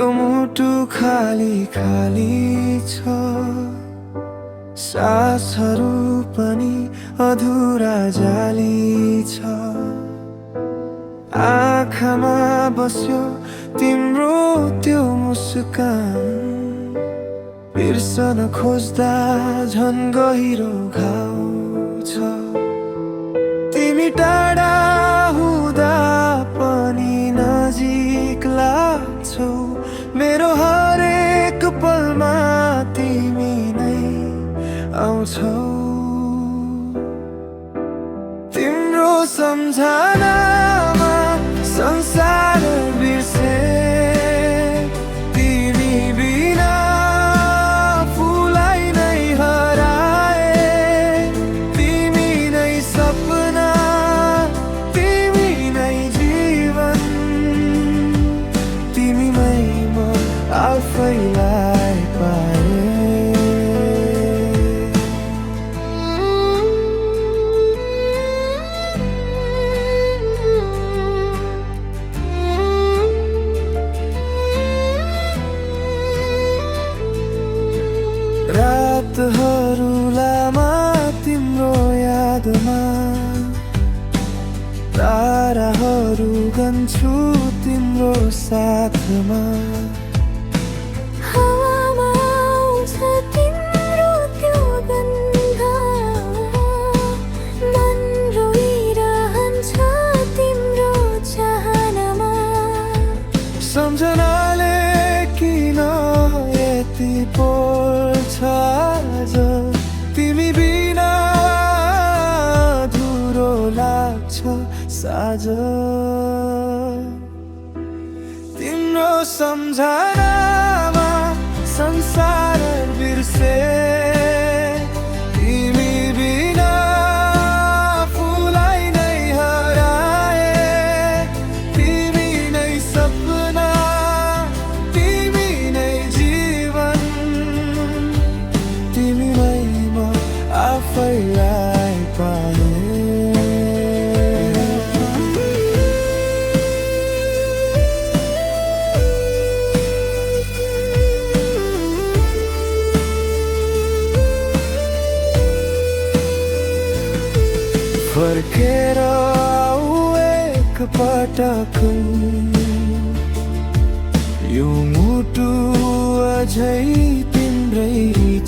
यो मुटु खाली खाली छ, सासहरू पनि अधुरा जाली छ। आँखामा बस्यो तिम्रो त्यो मुस्कान, बिर्सन खोज्दा झन् गहिरो घाउ छ। तिमी टाढा हुँदा पनि नजिक लाग्छौ, मेरो हरेक पलमा तिमी नै आउँछौ। तिम्रो सम्झनामा संसार बिर्से, तिमी बिना फुलाई नै हराए। तिमी नै सपना, तिमी नै जीवन, तिमीमै म आफैलाई पाए। रातहरू लामा तिम्रो यादमा, ताराहरू गन्छु तिम्रो साथमा। हावामा आउँछ तिम्रो त्यो गन्ध, मन रोइरहन्छ तिम्रो चाहनामा। सम्झनाले किन यति पोल्छ आज, तिमी बिना धुरो लाग्छ साँझ। तिम्रो सम्झनामा संसार बिर्से, तिमी बिना फुलाई नै हराए। तिमी नै सपना, तिमी नै जीवन, तिमीमै म आफैलाई पाए। फर्केर आऊ एक पटक, यो मुटु अझै तिम्रै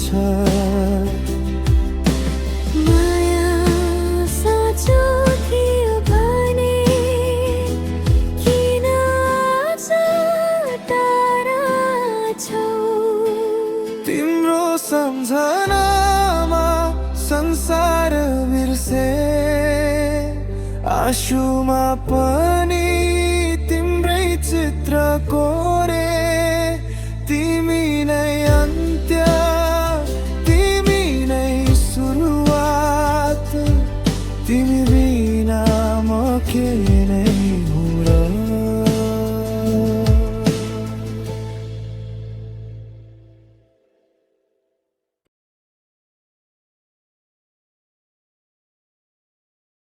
छ। माया साँचो थियो भने किन आज टाढा छौ। तिम्रो सम्झनामा संसार बिर्से, आँसुमा पनि तिम्रै चित्र कोरे। तिमी नै अन्त्य, तिमी नै सुरुवात, तिमी बिना म के नै